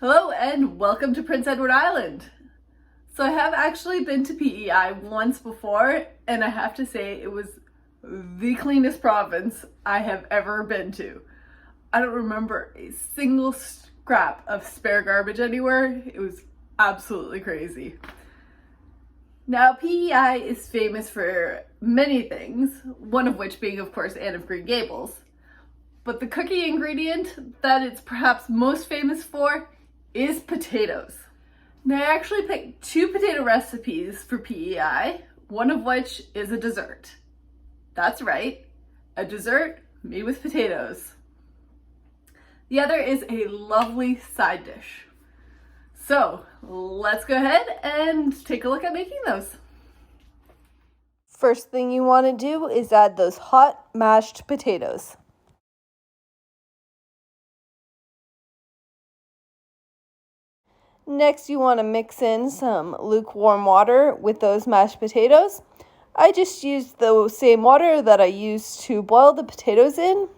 Hello and welcome to Prince Edward Island. So I have actually been to PEI once before, and I have to say it was the cleanest province I have ever been to. I don't remember a single scrap of spare garbage anywhere. It was absolutely crazy. Now, PEI is famous for many things, one of which being, of course, Anne of Green Gables. But the cookie ingredient that it's perhaps most famous for is potatoes. Now, I actually picked two potato recipes for PEI, one of which is a dessert. That's right, a dessert made with potatoes. The other is a lovely side dish. So let's go ahead and take a look at making those. First thing you want to do is add those hot mashed potatoes. Next, you want to mix in some lukewarm water with those mashed potatoes. I just used the same water that I used to boil the potatoes in,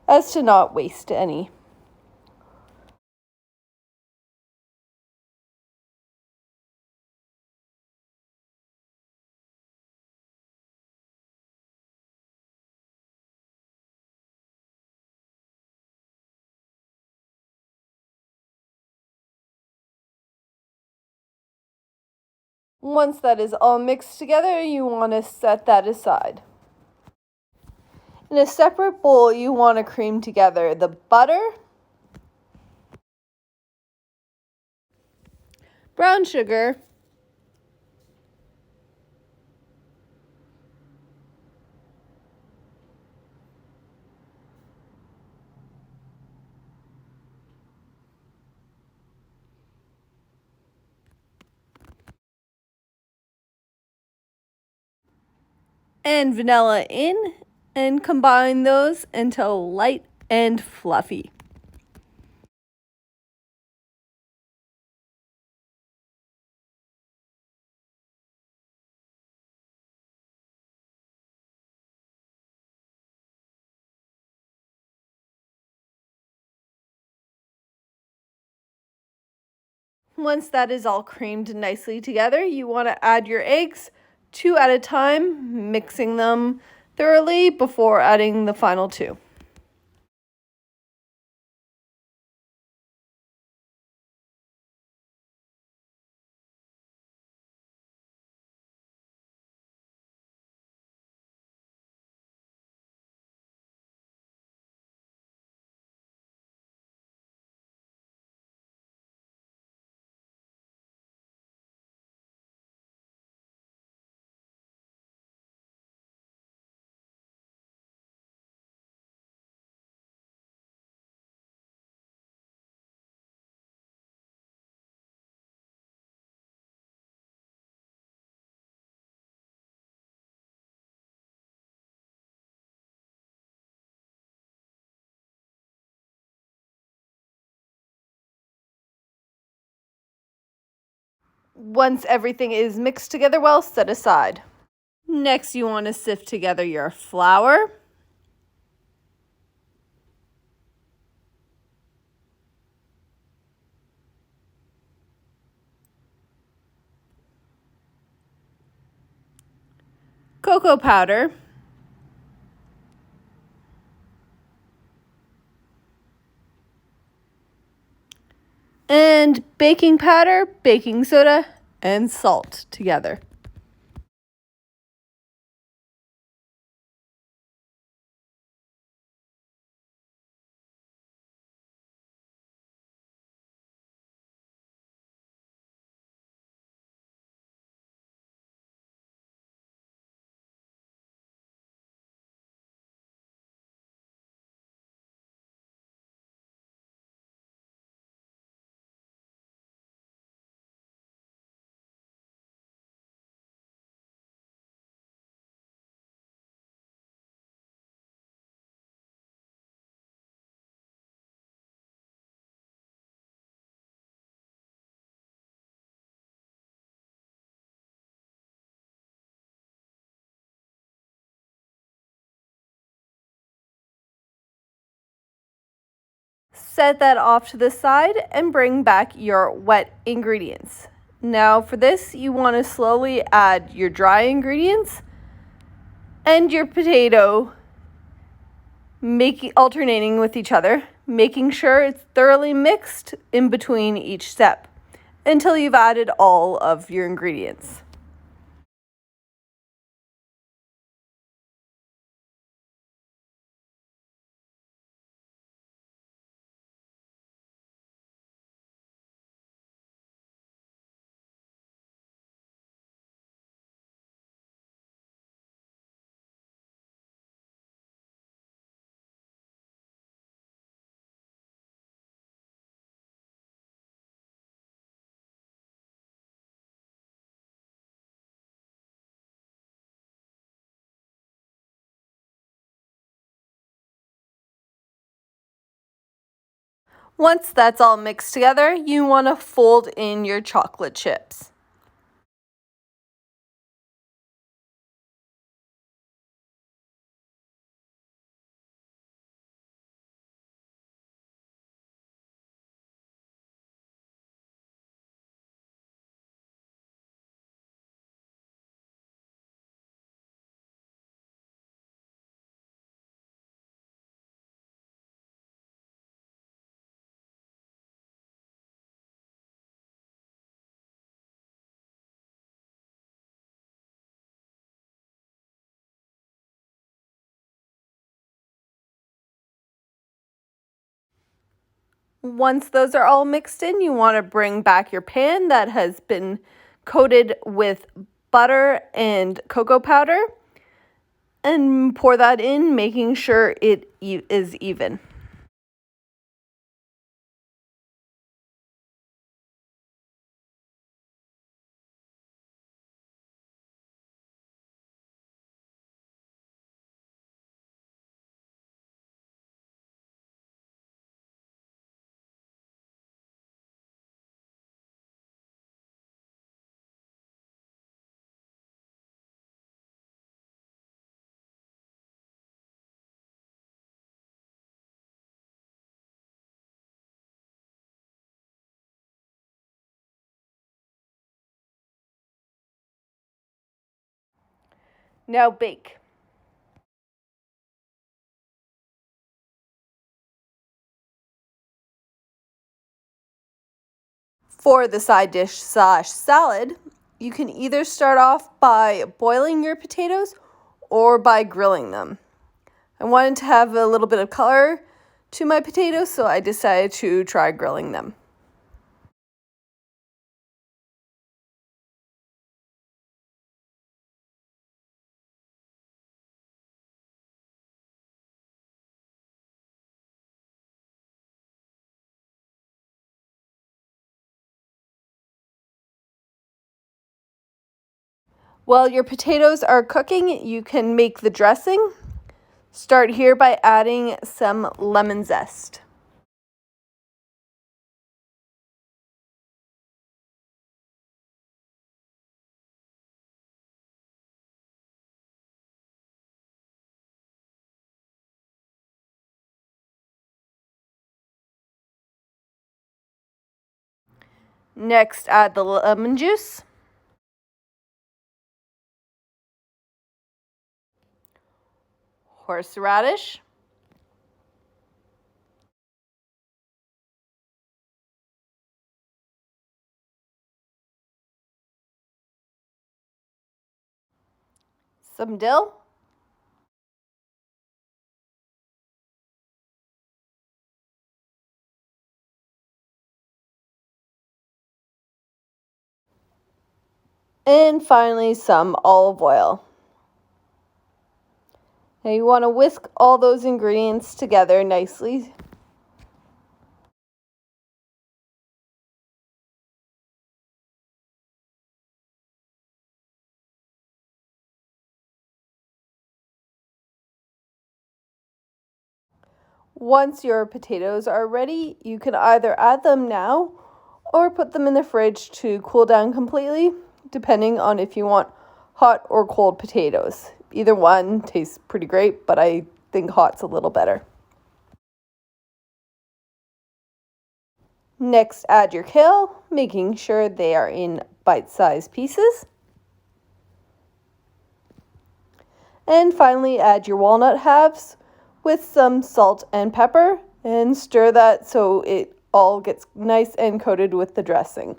as to not waste any. Once that is all mixed together, you want to set that aside. In a separate bowl, you want to cream together the butter, brown sugar, and vanilla in, and combine those until light and fluffy. Once that is all creamed nicely together, you want to add your eggs, 2 at a time, mixing them thoroughly before adding the final 2. Once everything is mixed together well, set aside. Next, you want to sift together your flour, cocoa powder, and baking powder, baking soda, and salt together. Set that off to the side and bring back your wet ingredients. Now for this, you want to slowly add your dry ingredients and your potato, alternating with each other, making sure it's thoroughly mixed in between each step until you've added all of your ingredients. Once that's all mixed together, you want to fold in your chocolate chips. Once those are all mixed in, you want to bring back your pan that has been coated with butter and cocoa powder and pour that in, making sure it is even. Now bake. For the side dish / salad, you can either start off by boiling your potatoes or by grilling them. I wanted to have a little bit of color to my potatoes, so I decided to try grilling them. While your potatoes are cooking, you can make the dressing. Start here by adding some lemon zest. Next, add the lemon juice, horseradish, some dill, and finally some olive oil. Now you want to whisk all those ingredients together nicely. Once your potatoes are ready, you can either add them now or put them in the fridge to cool down completely, depending on if you want hot or cold potatoes. Either one tastes pretty great, but I think hot's a little better. Next, add your kale, making sure they are in bite-sized pieces. And finally, add your walnut halves with some salt and pepper and stir that so it all gets nice and coated with the dressing.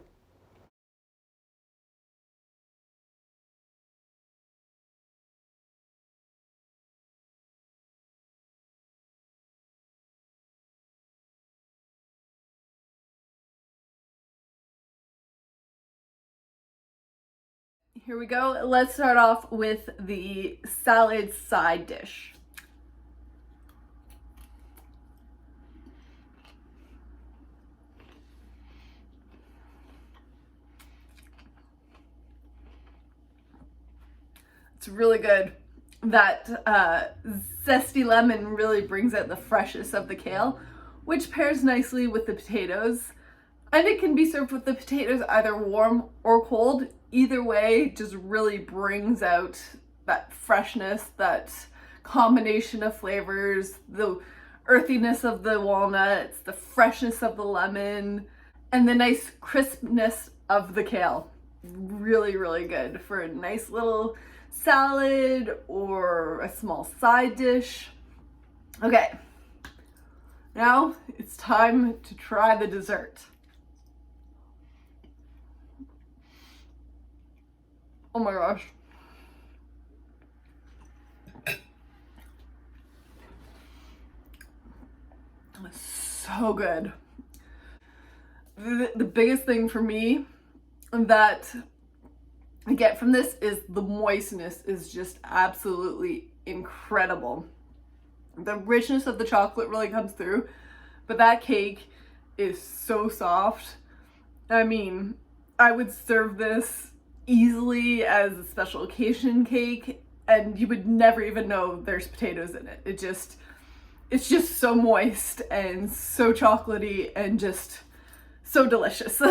Here we go. Let's start off with the salad side dish. It's really good. That zesty lemon really brings out the freshness of the kale, which pairs nicely with the potatoes. And it can be served with the potatoes either warm or cold. Either way, just really brings out that freshness, that combination of flavors, the earthiness of the walnuts, the freshness of the lemon, and the nice crispness of the kale. Really, really good for a nice little salad or a small side dish. Okay, now it's time to try the dessert. Oh my gosh. So good. The biggest thing for me that I get from this is the moistness is just absolutely incredible. The richness of the chocolate really comes through, but that cake is so soft. I mean, I would serve this easily as a special occasion cake and you would never even know there's potatoes in it. It's just so moist and so chocolatey and just so delicious.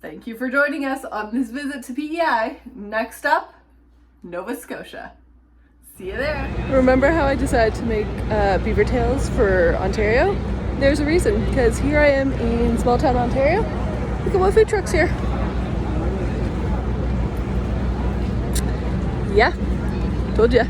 Thank you for joining us on this visit to PEI. Next up, Nova Scotia. See you there. Remember how I decided to make beaver tails for Ontario? There's a reason, because here I am in small town Ontario. Look at what food trucks here. Yeah, told ya.